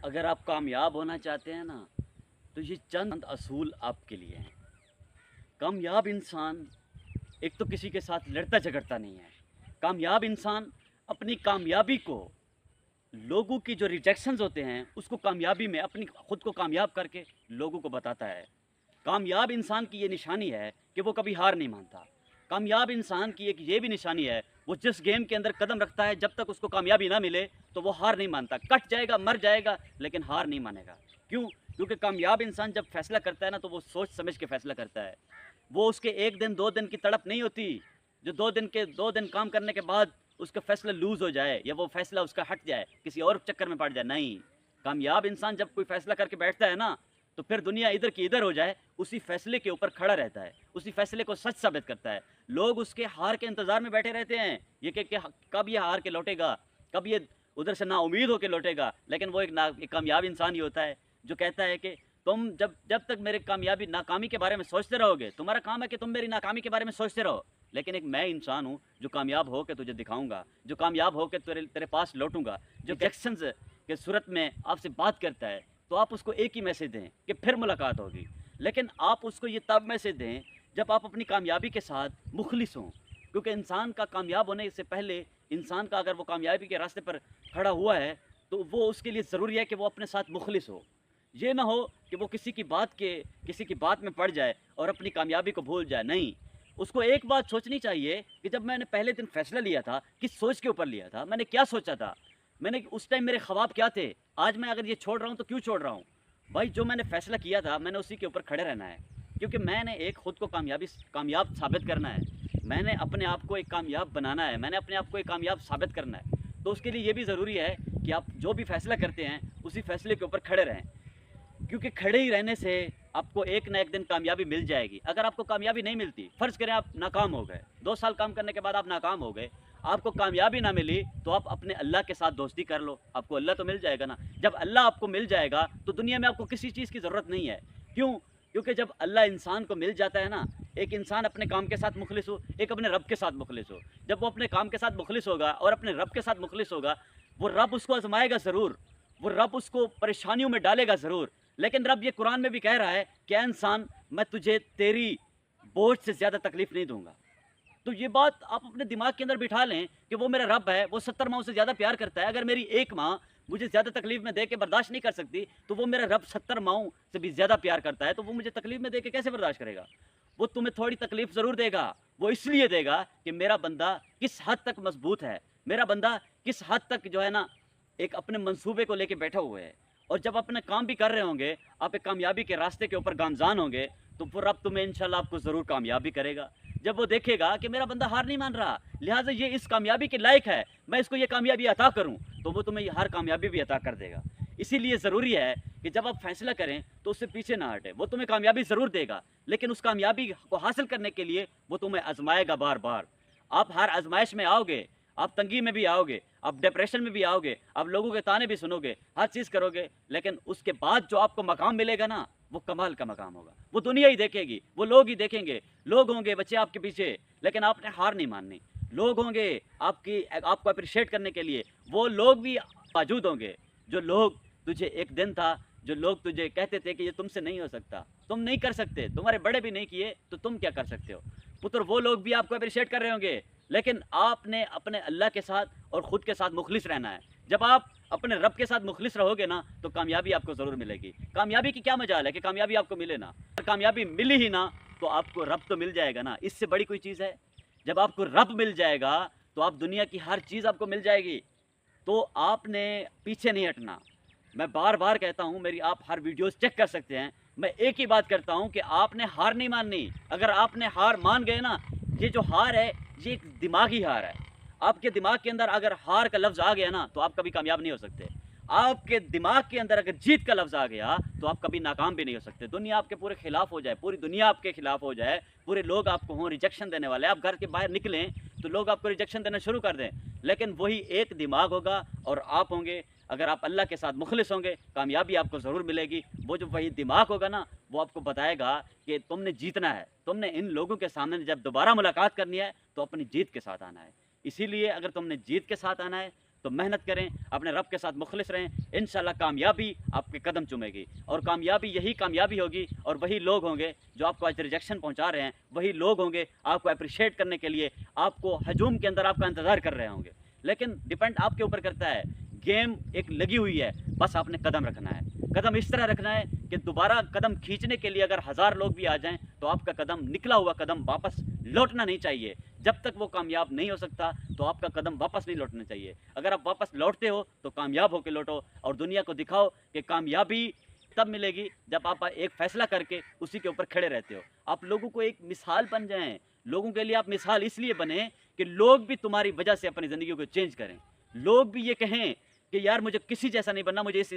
اگر آپ کامیاب ہونا چاہتے ہیں نا تو یہ چند اصول آپ کے لیے ہیں۔ کامیاب انسان ایک تو کسی کے ساتھ لڑتا جھگڑتا نہیں ہے۔ کامیاب انسان اپنی کامیابی کو، لوگوں کی جو ریجیکشنز ہوتے ہیں اس کو کامیابی میں اپنی خود کو کامیاب کر کے لوگوں کو بتاتا ہے۔ کامیاب انسان کی یہ نشانی ہے کہ وہ کبھی ہار نہیں مانتا۔ کامیاب انسان کی ایک یہ بھی نشانی ہے، وہ جس گیم کے اندر قدم رکھتا ہے جب تک اس کو کامیابی نہ ملے تو وہ ہار نہیں مانتا، کٹ جائے گا، مر جائے گا، لیکن ہار نہیں مانے گا۔ کیوں؟ کیونکہ کامیاب انسان جب فیصلہ کرتا ہے نا تو وہ سوچ سمجھ کے فیصلہ کرتا ہے۔ وہ اس کے ایک دن دو دن کی تڑپ نہیں ہوتی، جو دو دن کام کرنے کے بعد اس کا فیصلہ لوز ہو جائے یا وہ فیصلہ اس کا ہٹ جائے، کسی اور چکر میں پڑ جائے۔ نہیں، کامیاب انسان جب کوئی فیصلہ کر کے بیٹھتا ہے نا تو پھر دنیا ادھر کی ادھر ہو جائے، اسی فیصلے کے اوپر کھڑا رہتا ہے، اسی فیصلے کو سچ ثابت کرتا ہے۔ لوگ اس کے ہار کے انتظار میں بیٹھے رہتے ہیں، یہ کہ کب یہ ہار کے لوٹے گا، کب یہ ادھر سے نا امید ہو کے لوٹے گا۔ لیکن وہ ایک کامیاب انسان ہی ہوتا ہے جو کہتا ہے کہ تم جب تک میرے ناکامی کے بارے میں سوچتے رہو گے، تمہارا کام ہے کہ تم میری ناکامی کے بارے میں سوچتے رہو، لیکن ایک میں انسان ہوں جو کامیاب ہو کے تجھے دکھاؤں گا، جو کامیاب ہو کے تیرے پاس لوٹوں گا، جو ایکشنز کے صورت میں آپ سے بات کرتا ہے تو آپ اس کو ایک ہی میسج دیں کہ پھر ملاقات ہوگی۔ لیکن آپ اس کو یہ تب میسج دیں جب آپ اپنی کامیابی کے ساتھ مخلص ہوں، کیونکہ انسان کا کامیاب ہونے سے پہلے، انسان کا اگر وہ کامیابی کے راستے پر کھڑا ہوا ہے تو وہ اس کے لیے ضروری ہے کہ وہ اپنے ساتھ مخلص ہو۔ یہ نہ ہو کہ وہ کسی کی بات میں پڑ جائے اور اپنی کامیابی کو بھول جائے۔ نہیں، اس کو ایک بات سوچنی چاہیے کہ جب میں نے پہلے دن فیصلہ لیا تھا، کس سوچ کے اوپر لیا تھا، میں نے کیا سوچا تھا، میں نے اس ٹائم میرے خواب کیا تھے، آج میں اگر یہ چھوڑ رہا ہوں تو کیوں چھوڑ رہا ہوں؟ بھائی جو میں نے فیصلہ کیا تھا میں نے اسی کے اوپر کھڑے رہنا ہے، کیونکہ میں نے ایک خود کو کامیاب ثابت کرنا ہے، میں نے اپنے آپ کو ایک کامیاب بنانا ہے، میں نے اپنے آپ کو ایک کامیاب ثابت کرنا ہے۔ تو اس کے لیے یہ بھی ضروری ہے کہ آپ جو بھی فیصلہ کرتے ہیں اسی فیصلے کے اوپر کھڑے رہیں، کیونکہ کھڑے ہی رہنے سے آپ کو ایک نہ ایک دن کامیابی مل جائے گی۔ اگر آپ کو کامیابی نہیں ملتی، فرض کریں آپ ناکام ہو گئے، 2 سال کام کرنے کے بعد آپ ناکام ہو گئے، آپ کو کامیابی نہ ملی تو آپ اپنے اللہ کے ساتھ دوستی کر لو، آپ کو اللہ تو مل جائے گا نا۔ جب اللہ آپ کو مل جائے گا تو دنیا میں آپ کو کسی چیز کی ضرورت نہیں ہے۔ کیوں؟ کیونکہ جب اللہ انسان کو مل جاتا ہے نا، ایک انسان اپنے کام کے ساتھ مخلص ہو، ایک اپنے رب کے ساتھ مخلص ہو۔ جب وہ اپنے کام کے ساتھ مخلص ہوگا اور اپنے رب کے ساتھ مخلص ہوگا، وہ رب اس کو آزمائے گا ضرور، وہ رب اس کو پریشانیوں میں ڈالے گا ضرور، لیکن رب یہ قرآن میں بھی کہہ رہا ہے کہ اے انسان، میں تجھے تیری بوجھ سے زیادہ تکلیف نہیں دوں گا۔ تو یہ بات آپ اپنے دماغ کے اندر بٹھا لیں کہ وہ میرا رب ہے، وہ 70 ماؤں سے زیادہ پیار کرتا ہے۔ اگر میری ایک ماں مجھے زیادہ تکلیف میں دے کے برداشت نہیں کر سکتی تو وہ میرا رب 70 ماؤں سے بھی زیادہ پیار کرتا ہے، تو وہ مجھے تکلیف میں دے کے کیسے برداشت کرے گا؟ وہ تمہیں تھوڑی تکلیف ضرور دے گا، وہ اس لیے دے گا کہ میرا بندہ کس حد تک مضبوط ہے، میرا بندہ کس حد تک جو ہے نا ایک اپنے منصوبے کو لے کے بیٹھا ہوئے ہے۔ اور جب اپنے کام بھی کر رہے ہوں گے، آپ ایک کامیابی کے راستے کے اوپر گامزن ہوں گے، تو وہ رب تمہیں انشاءاللہ آپ کو ضرور کامیاب بھی کرے گا۔ جب وہ دیکھے گا کہ میرا بندہ ہار نہیں مان رہا، لہٰذا یہ اس کامیابی کے لائق ہے، میں اس کو یہ کامیابی عطا کروں، تو وہ تمہیں ہر کامیابی بھی عطا کر دے گا۔ اسی لیے ضروری ہے کہ جب آپ فیصلہ کریں تو اس سے پیچھے نہ ہٹیں۔ وہ تمہیں کامیابی ضرور دے گا، لیکن اس کامیابی کو حاصل کرنے کے لیے وہ تمہیں آزمائے گا بار بار۔ آپ ہر آزمائش میں آؤ گے، آپ تنگی میں بھی آؤ گے، آپ ڈپریشن میں بھی آؤ گے، آپ لوگوں کے تانے بھی سنو گے، ہر چیز کرو گے، لیکن اس کے بعد جو آپ کو مقام ملے گا نا، وہ کمال کا مقام ہوگا۔ وہ دنیا ہی دیکھے گی، وہ لوگ ہی دیکھیں گے، لوگ ہوں گے بچے آپ کے پیچھے، لیکن آپ نے ہار نہیں ماننی۔ لوگ ہوں گے آپ کو اپریشیٹ کرنے کے لیے، وہ لوگ بھی موجود ہوں گے جو لوگ تجھے ایک دن تھا، جو لوگ تجھے کہتے تھے کہ یہ تم سے نہیں ہو سکتا، تم نہیں کر سکتے، تمہارے بڑے بھی نہیں کیے تو تم کیا کر سکتے ہو پتر، وہ لوگ بھی آپ کو اپریشیٹ کر رہے ہوں گے، لیکن آپ نے اپنے اللہ کے ساتھ اور خود کے ساتھ مخلص رہنا ہے۔ جب آپ اپنے رب کے ساتھ مخلص رہو گے نا تو کامیابی آپ کو ضرور ملے گی۔ کامیابی کی کیا مجال ہے کہ کامیابی آپ کو ملے نا، اگر کامیابی ملی ہی نا تو آپ کو رب تو مل جائے گا نا، اس سے بڑی کوئی چیز ہے؟ جب آپ کو رب مل جائے گا تو آپ دنیا کی ہر چیز آپ کو مل جائے گی، تو آپ نے پیچھے نہیں ہٹنا۔ میں بار بار کہتا ہوں، میری آپ ہر ویڈیوز چیک کر سکتے ہیں، میں ایک ہی بات کرتا ہوں کہ آپ نے ہار نہیں ماننی۔ اگر آپ نے ہار مان گئے نا، یہ جو ہار ہے یہ ایک دماغی ہار ہے۔ آپ کے دماغ کے اندر اگر ہار کا لفظ آ گیا نا تو آپ کبھی کامیاب نہیں ہو سکتے۔ آپ کے دماغ کے اندر اگر جیت کا لفظ آ گیا تو آپ کبھی ناکام بھی نہیں ہو سکتے۔ دنیا آپ کے پورے خلاف ہو جائے، پوری دنیا آپ کے خلاف ہو جائے، پورے لوگ آپ کو ہوں ریجیکشن دینے والے، آپ گھر کے باہر نکلیں تو لوگ آپ کو ریجیکشن دینا شروع کر دیں، لیکن وہی ایک دماغ ہوگا اور آپ ہوں گے، اگر آپ اللہ کے ساتھ مخلص ہوں گے کامیابی آپ کو ضرور ملے گی۔ وہ جو وہی دماغ ہوگا نا وہ آپ کو بتائے گا کہ تم نے جیتنا ہے، تم نے ان لوگوں کے سامنے جب دوبارہ ملاقات کرنی ہے تو اپنی جیت کے ساتھ آنا ہے۔ اسی لیے اگر تم نے جیت کے ساتھ آنا ہے تو محنت کریں, اپنے رب کے ساتھ مخلص رہیں, انشاءاللہ کامیابی آپ کے قدم چومے گی, اور کامیابی یہی کامیابی ہوگی, اور وہی لوگ ہوں گے جو آپ کو آج ریجیکشن پہنچا رہے ہیں, وہی لوگ ہوں گے آپ کو اپریشیٹ کرنے کے لیے, آپ کو ہجوم کے اندر آپ کا انتظار کر رہے ہوں گے. لیکن ڈیپینڈ آپ کے اوپر کرتا ہے, گیم ایک لگی ہوئی ہے, بس آپ نے قدم رکھنا ہے, قدم اس طرح رکھنا ہے کہ دوبارہ قدم کھینچنے کے لیے اگر 1000 لوگ بھی آ جائیں تو آپ کا قدم, نکلا ہوا قدم واپس لوٹنا نہیں چاہیے. جب تک وہ کامیاب نہیں ہو سکتا تو آپ کا قدم واپس نہیں لوٹنا چاہیے. اگر آپ واپس لوٹتے ہو تو کامیاب ہو کے لوٹو, اور دنیا کو دکھاؤ کہ کامیابی تب ملے گی جب آپ ایک فیصلہ کر کے اسی کے اوپر کھڑے رہتے ہو. آپ لوگوں کو ایک مثال بن جائیں, لوگوں کے لیے آپ مثال اس لیے بنیں کہ لوگ بھی تمہاری وجہ سے اپنی زندگیوں کو چینج کریں, لوگ بھی یہ کہیں کہ یار مجھے کسی جیسا نہیں بننا, مجھے اس